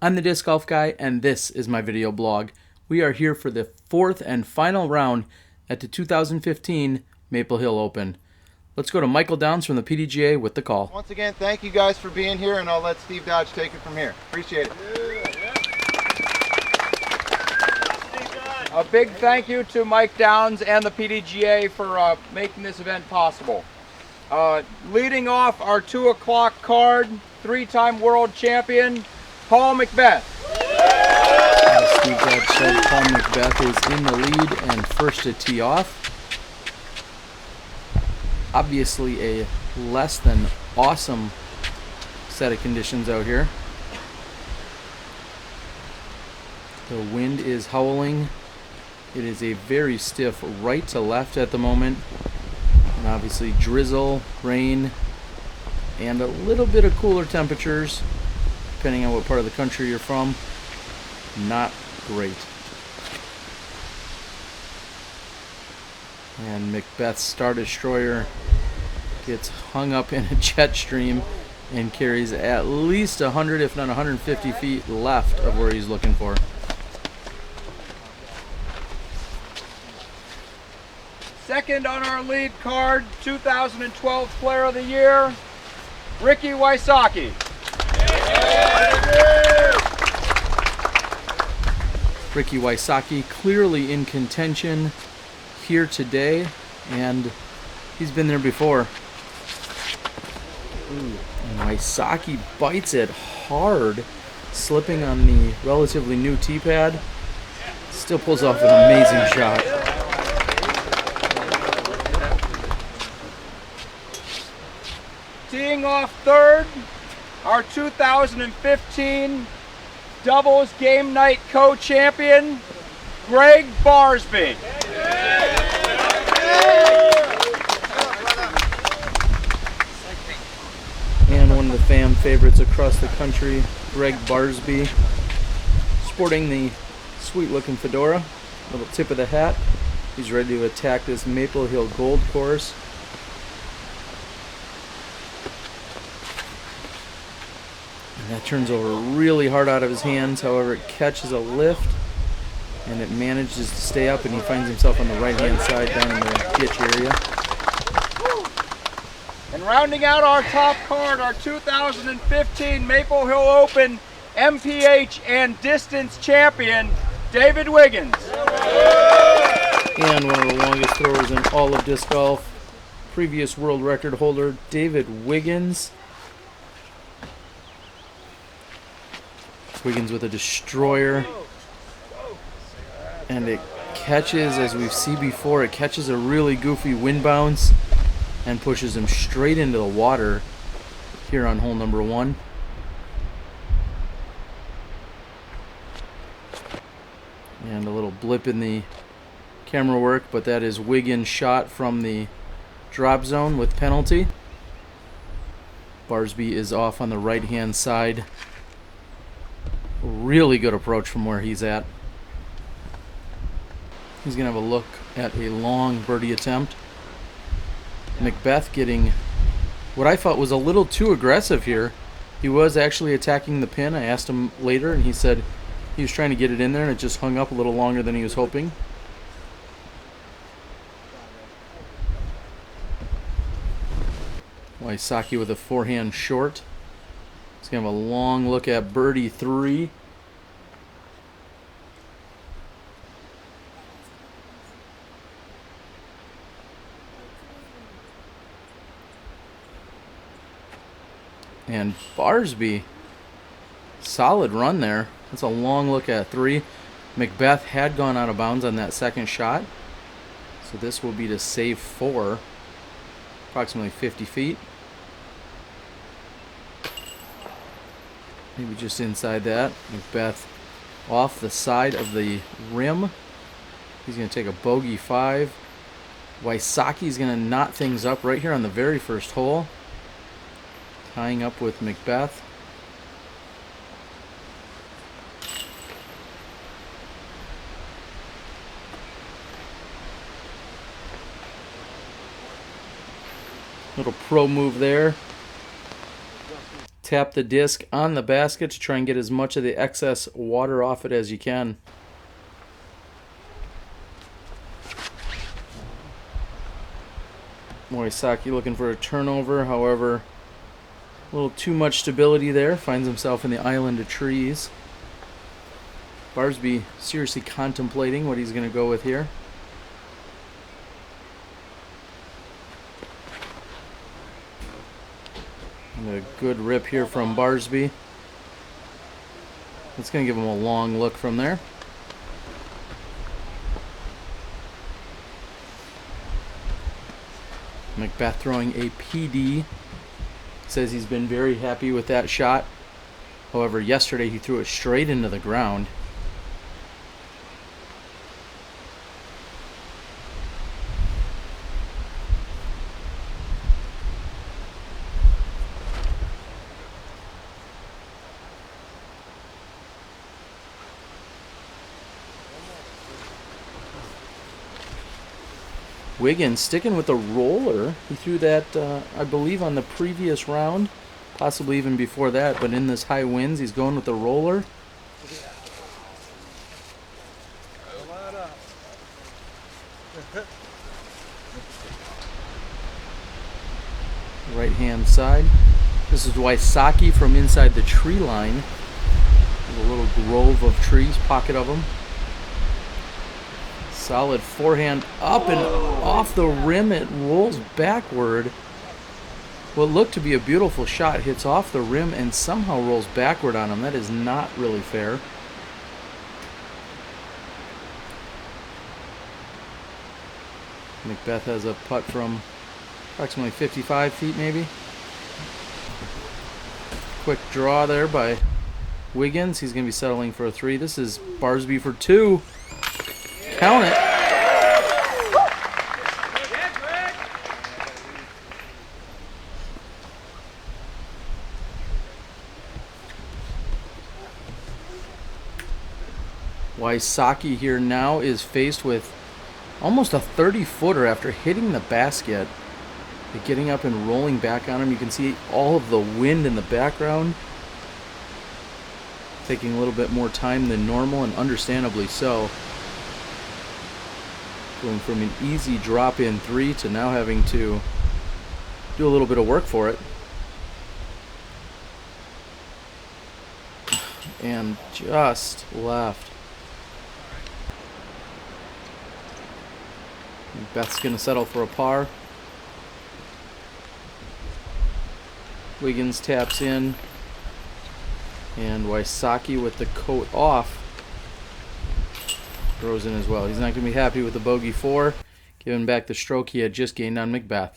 I'm the Disc Golf Guy, and this is my video blog. We are here for the fourth and final round at the 2015 Maple Hill Open. Let's go to Michael Downs from the PDGA with the call. Once again, thank you guys for being here, and I'll let Steve Dodge take it from here. Appreciate it. A big thank you to Mike Downs and the PDGA for making this event possible. Leading off our 2 o'clock card, 3-time world champion, Paul McBeth. As Steve Dodge said, Paul McBeth is in the lead and first to tee off. Obviously a less than awesome set of conditions out here. The wind is howling. It is a very stiff right to left at the moment. And obviously drizzle, rain, and a little bit of cooler temperatures, depending on what part of the country you're from. Not great. And McBeth's Star Destroyer gets hung up in a jet stream and carries at least 100, if not 150 feet left of where he's looking for. Second on our lead card, 2012 Player of the Year, Ricky Wysocki. Ricky Wysocki clearly in contention here today, and he's been there before. And Wysocki bites it hard, slipping on the relatively new tee pad. Still pulls off an amazing shot. Teeing off third, our 2015 doubles game night co-champion, Gregg Barsby. And one of the fan favorites across the country, Gregg Barsby, sporting the sweet looking fedora, little tip of the hat. He's ready to attack this Maple Hill Gold course. And that turns over really hard out of his hands. However, it catches a lift and it manages to stay up, and he finds himself on the right hand side down in the ditch area. And rounding out our top card, our 2015 Maple Hill Open MPH and distance champion, David Wiggins. And one of the longest throwers in all of disc golf, previous world record holder David Wiggins. Wiggins with a destroyer, and it catches, as we've seen before, it catches a really goofy wind bounce and pushes him straight into the water here on hole number 1. And a little blip in the camera work, but that is Wiggins' shot from the drop zone with penalty. Barsby is off on the right hand side. Really good approach from where he's at. He's going to have a look at a long birdie attempt. McBeth getting what I thought was a little too aggressive here. He was actually attacking the pin. I asked him later, and he said he was trying to get it in there, and it just hung up a little longer than he was hoping. Wysocki with a forehand short. He's going to have a long look at birdie 3. And Barsby, solid run there. That's a long look at 3. McBeth had gone out of bounds on that second shot, so this will be to save 4, approximately 50 feet. Maybe just inside that. McBeth off the side of the rim. He's going to take a bogey 5. Wysocki's going to knot things up right here on the very first hole, tying up with McBeth. Little pro move there. tap the disc on the basket to try and get as much of the excess water off it as you can. Wysocki looking for a turnover, however, a little too much stability there. Finds himself in the island of trees. Barsby seriously contemplating what he's going to go with here. And a good rip here from Barsby. It's going to give him a long look from there. McBeth throwing a PD. Says he's been very happy with that shot. However, yesterday he threw it straight into the ground. Wiggins sticking with the roller. He threw that, I believe, on the previous round, possibly even before that, but in this high winds, he's going with the roller. Right hand side. This is Wysocki from inside the tree line. There's a little grove of trees, pocket of them. Solid forehand up and off the rim. It rolls backward. What looked to be a beautiful shot hits off the rim and somehow rolls backward on him. That is not really fair. McBeth has a putt from approximately 55 feet maybe. Quick draw there by Wiggins. He's going to be settling for a 3. This is Barsby for 2. Count it. Wysocki here now is faced with almost a 30-footer after hitting the basket. Getting up and rolling back on him. You can see all of the wind in the background. Taking a little bit more time than normal, and understandably so. Going from an easy drop-in 3 to now having to do a little bit of work for it. And just left. Beth's going to settle for a par. Wiggins taps in. And Wysocki with the coat off throws in as well. He's not going to be happy with the bogey 4, giving back the stroke he had just gained on McBeth.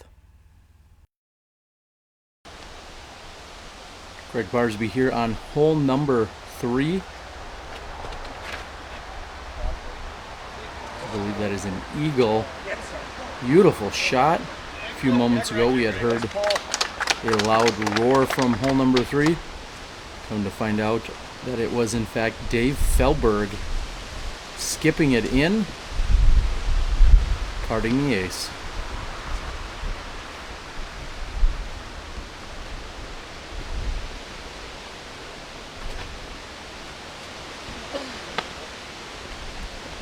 Gregg Barsby here on hole number 3. I believe that is an eagle. Beautiful shot. A few moments ago we had heard a loud roar from hole number 3. Come to find out that it was in fact Dave Felberg skipping it in, carding the ace.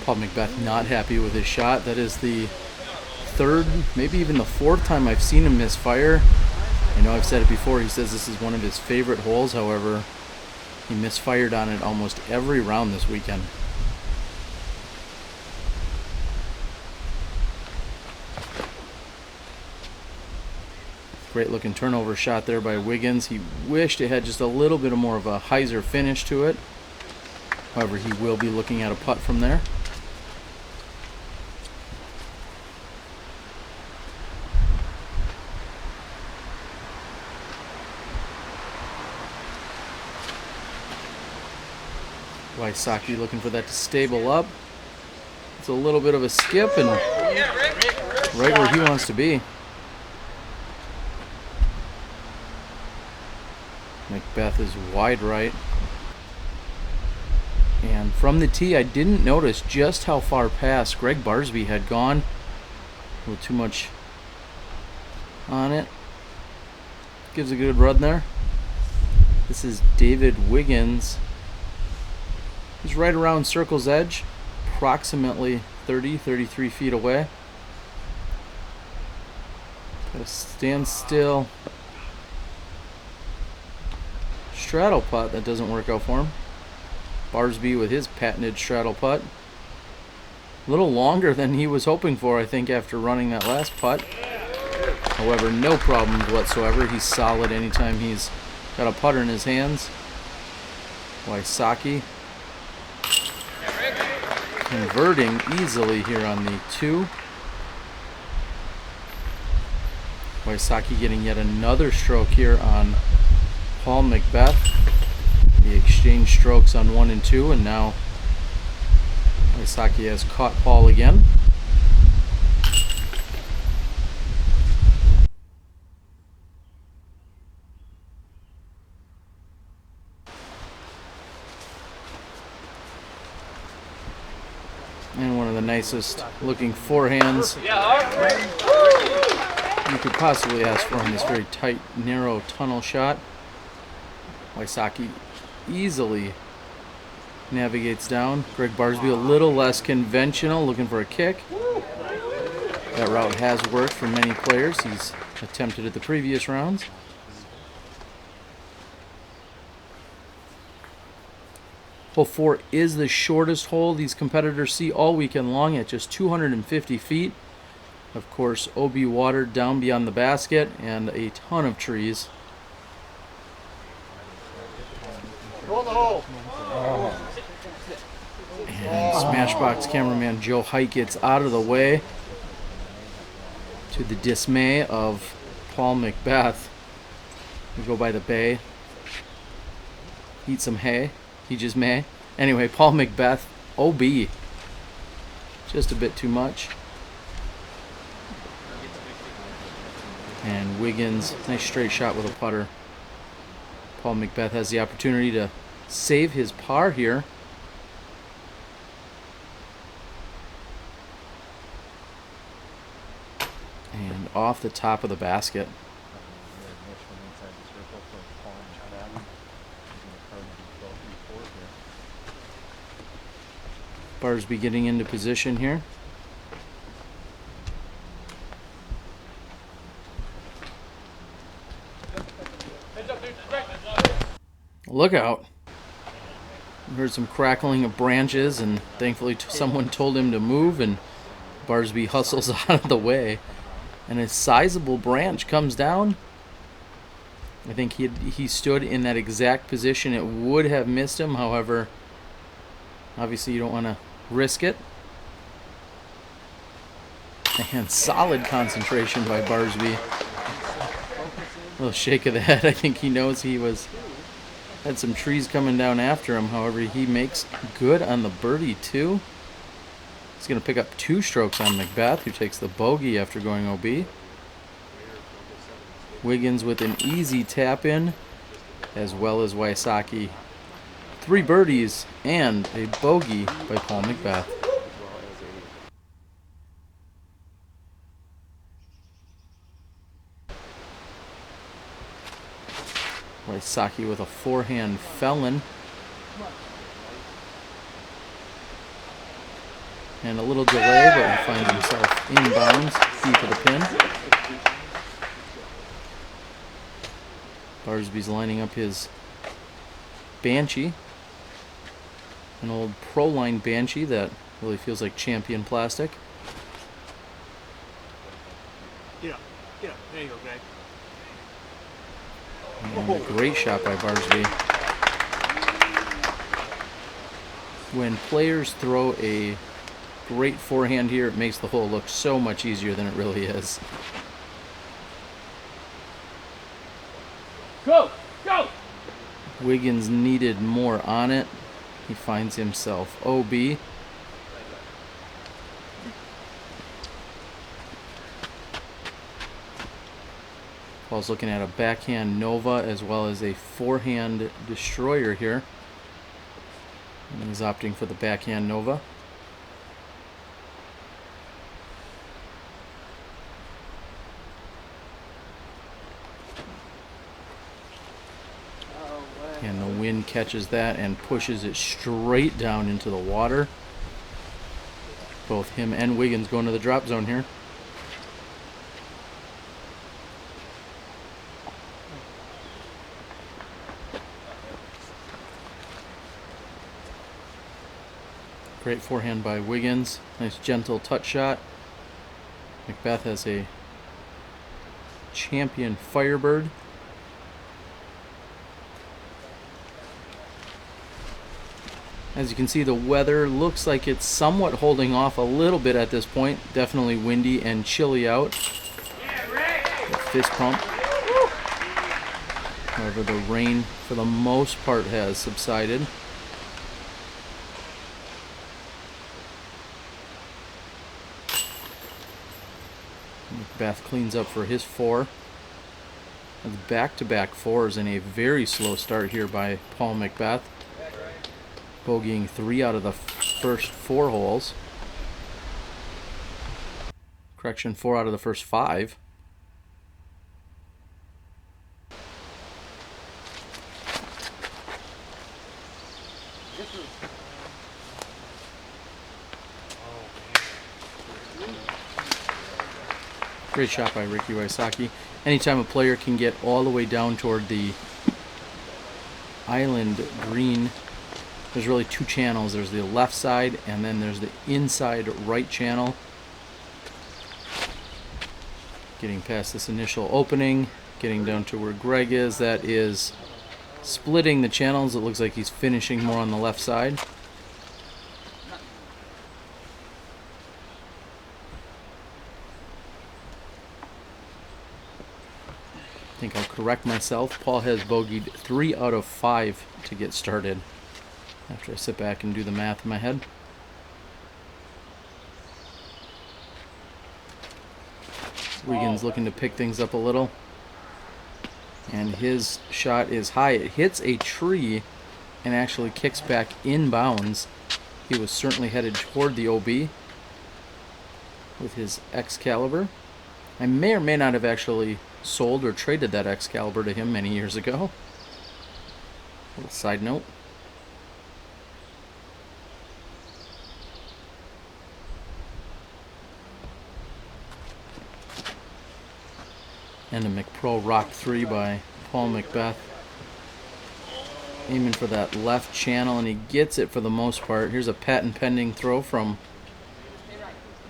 Paul McBeth not happy with his shot. That is the 3rd, maybe even the 4th time I've seen him misfire. I know I've said it before, he says this is one of his favorite holes, however, he misfired on it almost every round this weekend. Great looking turnover shot there by Wiggins. He wished it had just a little bit more of a hyzer finish to it. However, he will be looking at a putt from there. Wysocki looking for that to stable up. It's a little bit of a skip and right where he wants to be. McBeth is wide right. And from the tee, I didn't notice just how far past Gregg Barsby had gone. A little too much on it. Gives a good run there. This is David Wiggins. He's right around circle's edge, approximately 33 feet away. Gotta stand still. Straddle putt, that doesn't work out for him. Barsby with his patented straddle putt. A little longer than he was hoping for, I think, after running that last putt. However, no problems whatsoever. He's solid anytime he's got a putter in his hands. Wysocki converting easily here on the 2. Wysocki getting yet another stroke here on Paul McBeth. He exchanged strokes on 1 and 2, and now Wysocki has caught Paul again. And one of the nicest looking forehands you could possibly ask for on this very tight, narrow tunnel shot. Wysocki easily navigates down. Gregg Barsby a little less conventional, looking for a kick. That route has worked for many players. He's attempted it the previous rounds. Hole 4 is the shortest hole these competitors see all weekend long at just 250 feet. Of course, OB water down beyond the basket and a ton of trees. Roll the hole. And Smashbox cameraman Joe Hite gets out of the way to the dismay of Paul McBeth. We go by the bay. Eat some hay. He just may. Anyway, Paul McBeth, OB. Just a bit too much. And Wiggins, nice straight shot with a putter. Paul McBeth has the opportunity to save his par here. And off the top of the basket. Barsby getting into position here. Look out. We heard some crackling of branches, and thankfully someone told him to move, and Barsby hustles out of the way. And a sizable branch comes down. I think he stood in that exact position. It would have missed him, however, obviously you don't want to risk it. And solid concentration by Barsby. A little shake of the head. I think he knows he had some trees coming down after him. However, he makes good on the birdie too. He's going to pick up 2 strokes on McBeth, who takes the bogey after going OB. Wiggins with an easy tap in, as well as Wysocki. 3 birdies and a bogey by Paul McBeth. Wysocki with a forehand felon. And a little delay, but he finds himself inbounds, deep of the pin. Barsby's lining up his Banshee. An old Pro-Line Banshee that really feels like Champion plastic. Yeah, there you go, Gregg. And a great shot by Barsby. When players throw a great forehand here, it makes the hole look so much easier than it really is. Go! Go! Wiggins needed more on it. He finds himself OB. Paul's looking at a backhand Nova as well as a forehand Destroyer here. And he's opting for the backhand Nova. wind catches that and pushes it straight down into the water. Both him and Wiggins going to the drop zone here. Great forehand by Wiggins. Nice gentle touch shot. McBeth has a champion Firebird. As you can see, the weather looks like it's somewhat holding off a little bit at this point. Definitely windy and chilly out. The fist pump. However, the rain for the most part has subsided. McBeth cleans up for his 4. That's back-to-back 4s and a very slow start here by Paul McBeth. Bogeying 3 out of the first 4 holes. Correction, 4 out of the first 5. Great shot by Ricky Wysocki. Anytime a player can get all the way down toward the island green, there's really 2 channels. There's the left side and then there's the inside right channel. Getting past this initial opening, getting down to where Gregg is. That is splitting the channels. It looks like he's finishing more on the left side. I think I'll correct myself. Paul has bogeyed 3 out of 5 to get started. After I sit back and do the math in my head. Wiggins looking to pick things up a little. And his shot is high. It hits a tree and actually kicks back inbounds. He was certainly headed toward the OB with his Excalibur. I may or may not have actually sold or traded that Excalibur to him many years ago. A little side note. And a McPro Rock 3 by Paul McBeth. Aiming for that left channel, and he gets it for the most part. Here's a patent pending throw from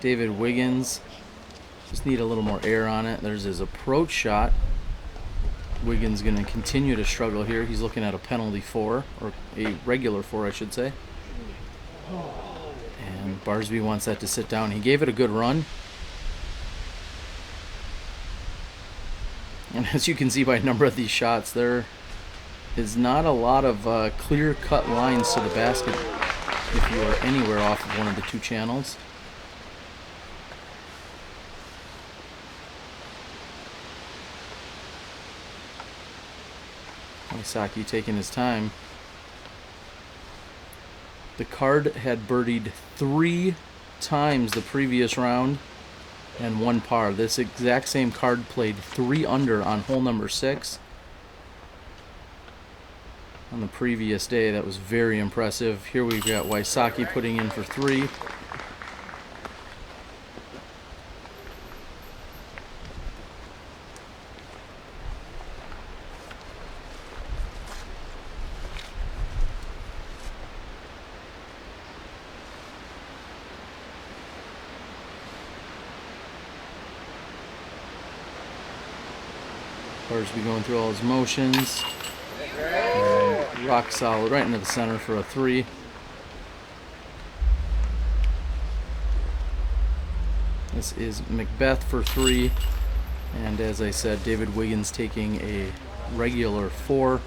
David Wiggins. Just need a little more air on it. There's his approach shot. Wiggins going to continue to struggle here. He's looking at a penalty 4, or a regular 4, I should say. And Barsby wants that to sit down. He gave it a good run. And as you can see by a number of these shots, there is not a lot of clear-cut lines to the basket if you are anywhere off of one of the 2 channels. Wysocki taking his time. The card had birdied 3 times the previous round and 1 par. This exact same card played 3 under on hole number 6 on the previous day. That was very impressive. Here we've got Wysocki putting in for 3. Barsby going through all his motions. And rock solid right into the center for a 3. This is McBeth for 3. And as I said, David Wiggins taking a regular 4.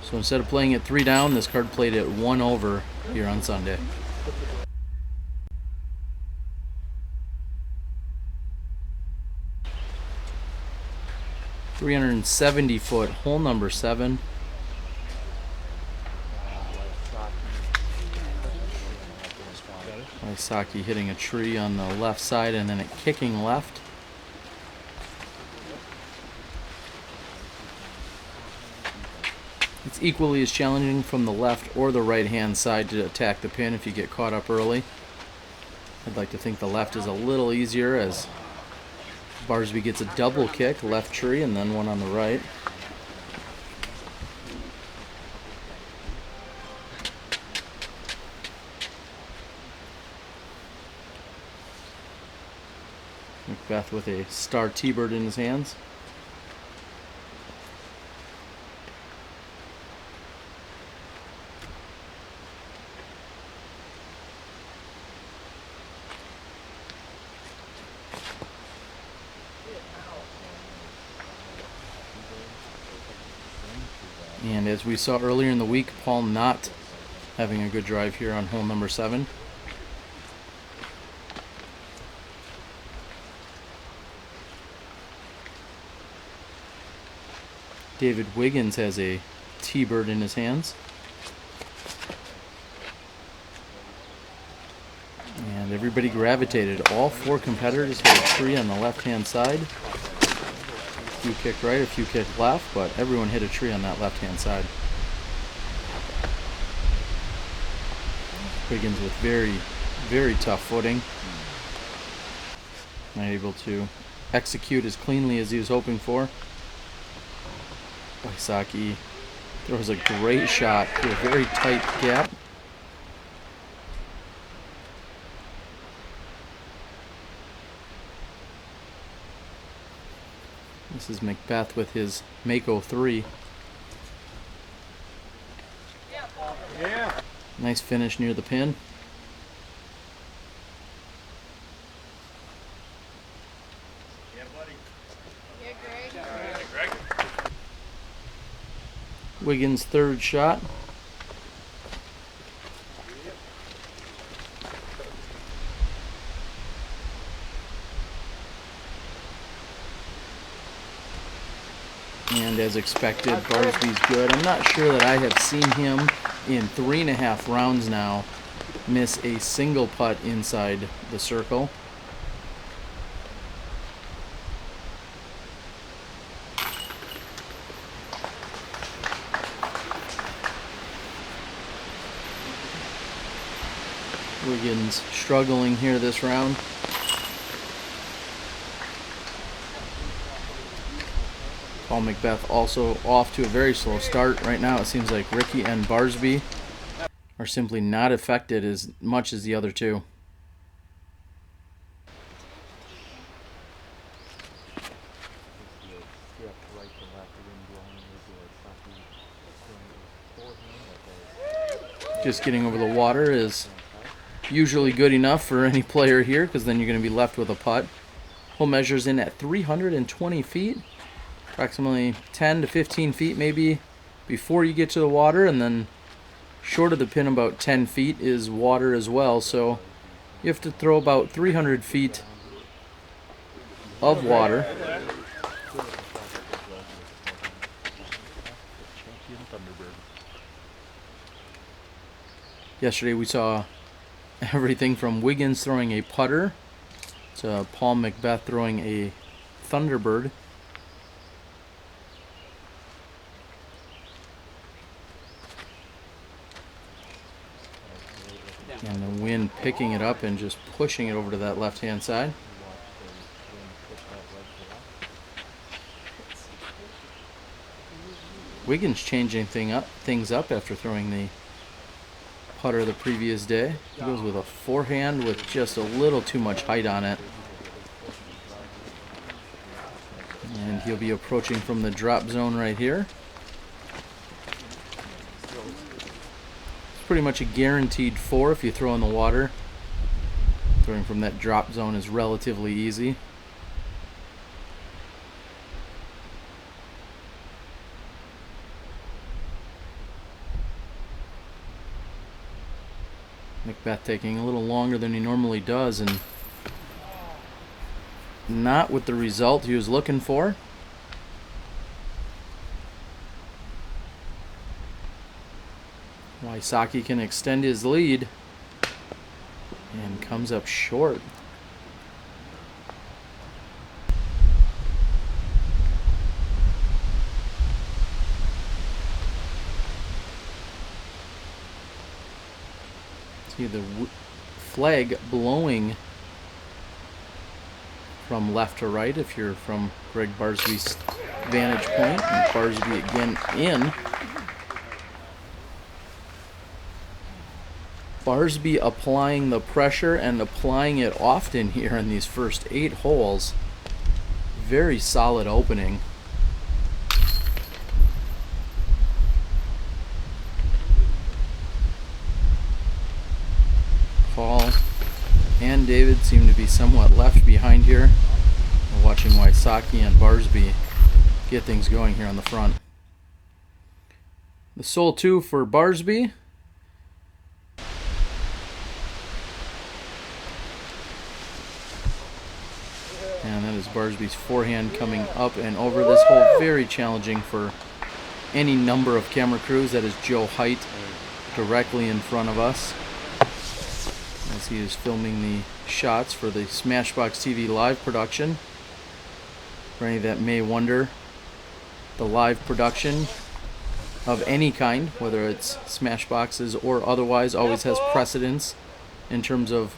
So instead of playing it 3 down, this card played it 1 over here on Sunday. 370-foot hole number 7. Wysocki hitting a tree on the left side and then it kicking left. It's equally as challenging from the left or the right hand side to attack the pin if you get caught up early. I'd like to think the left is a little easier, as Barsby gets a double kick, left tree, and then one on the right. McBeth with a star T-bird in his hands. And as we saw earlier in the week, Paul not having a good drive here on hole number 7. David Wiggins has a T-bird in his hands. And everybody gravitated. All 4 competitors hit a tree on the left-hand side. A few kicked right, a few kicked left, but everyone hit a tree on that left-hand side. Wiggins with very, very tough footing. Not able to execute as cleanly as he was hoping for. Wysocki throws a great shot to a very tight gap. This is McBeth with his Mako 3. Yeah. Nice finish near the pin. Yeah, buddy. Yeah, Greg. Yeah, Greg. Wiggins' third shot. And as expected, Barsby's good. I'm not sure that I have seen him in 3.5 rounds now miss a single putt inside the circle. Wiggins struggling here this round. Paul McBeth also off to a very slow start. Right now it seems like Ricky and Barsby are simply not affected as much as the other two. Just getting over the water is usually good enough for any player here, because then you're going to be left with a putt. Hole measures in at 320 feet. Approximately 10 to 15 feet maybe before you get to the water, and then short of the pin about 10 feet is water as well, so you have to throw about 300 feet of water. Yesterday we saw everything from Wiggins throwing a putter to Paul McBeth throwing a Thunderbird. And the wind picking it up and just pushing it over to that left-hand side. Wiggins changing things up after throwing the putter the previous day. He goes with a forehand with just a little too much height on it. And he'll be approaching from the drop zone right here. Pretty much a guaranteed 4 if you throw in the water. Throwing from that drop zone is relatively easy. McBeth taking a little longer than he normally does, and not with the result he was looking for. Wysocki can extend his lead and comes up short. See the flag blowing from left to right if you're from Gregg Barsby's vantage point. And Barsby again in. Barsby applying the pressure and applying it often here in these first 8 holes. Very solid opening. Paul and David seem to be somewhat left behind here. We're watching Wysocki and Barsby get things going here on the front. The sole 2 for Barsby. And that is Barsby's forehand coming up and over this hole. Very challenging for any number of camera crews. That is Joe Height directly in front of us as he is filming the shots for the Smashbox TV live production. For any that may wonder, the live production of any kind, whether it's Smashboxes or otherwise, always has precedence in terms of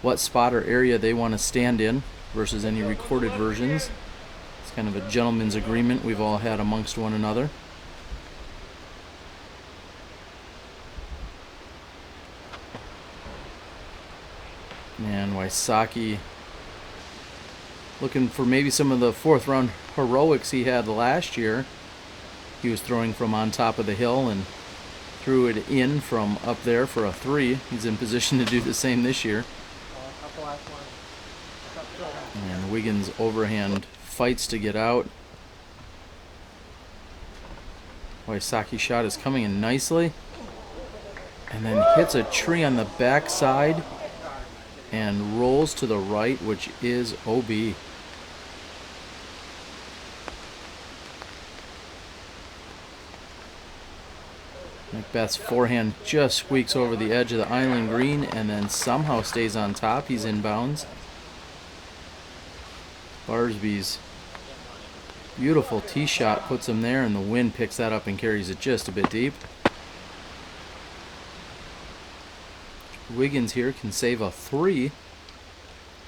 what spot or area they want to stand in versus any recorded versions. It's kind of a gentleman's agreement we've all had amongst one another. And Wysocki looking for maybe some of the 4th round heroics he had last year. He was throwing from on top of the hill and threw it in from up there for a 3. He's in position to do the same this year. And Wiggins overhand fights to get out. Wysocki's shot is coming in nicely. And then hits a tree on the backside and rolls to the right, which is OB. McBeth's forehand just squeaks over the edge of the island green and then somehow stays on top. He's in bounds. Barsby's beautiful tee shot puts him there, and the wind picks that up and carries it just a bit deep. Wiggins here can save a 3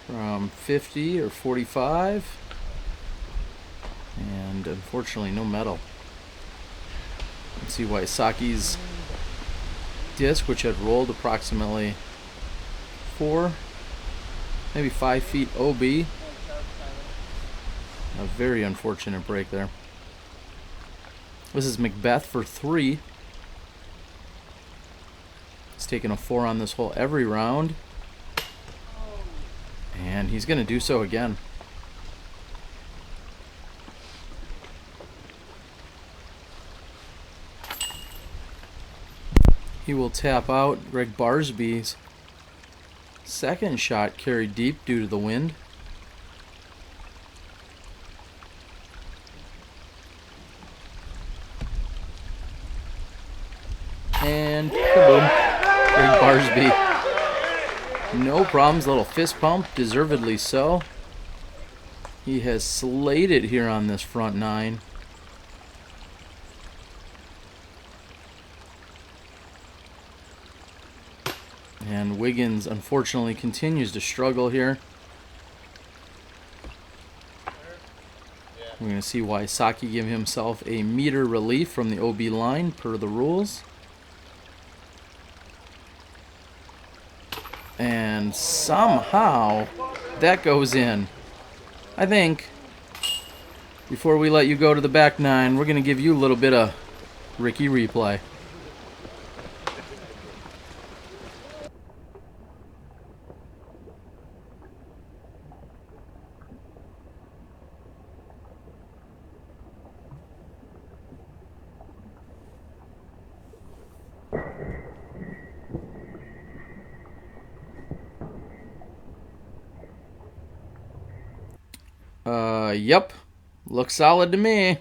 from 50 or 45, and unfortunately no medal. Let's see Wysocki's disc, which had rolled approximately 4, maybe 5 feet OB. A very unfortunate break there. This is McBeth for 3. He's taking a 4 on this hole every round. And he's going to do so again. He will tap out. Gregg Barsby's second shot carried deep due to the wind. And kaboom. Gregg Barsby. No problems. Little fist pump. Deservedly so. He has slayed it here on this front 9. And Wiggins unfortunately continues to struggle here. We're going to see Wysocki give himself a meter relief from the OB line per the rules. And somehow that goes in. I think before we let you go to the back 9, we're going to give you a little bit of Ricky replay. Yep. Looks solid to me.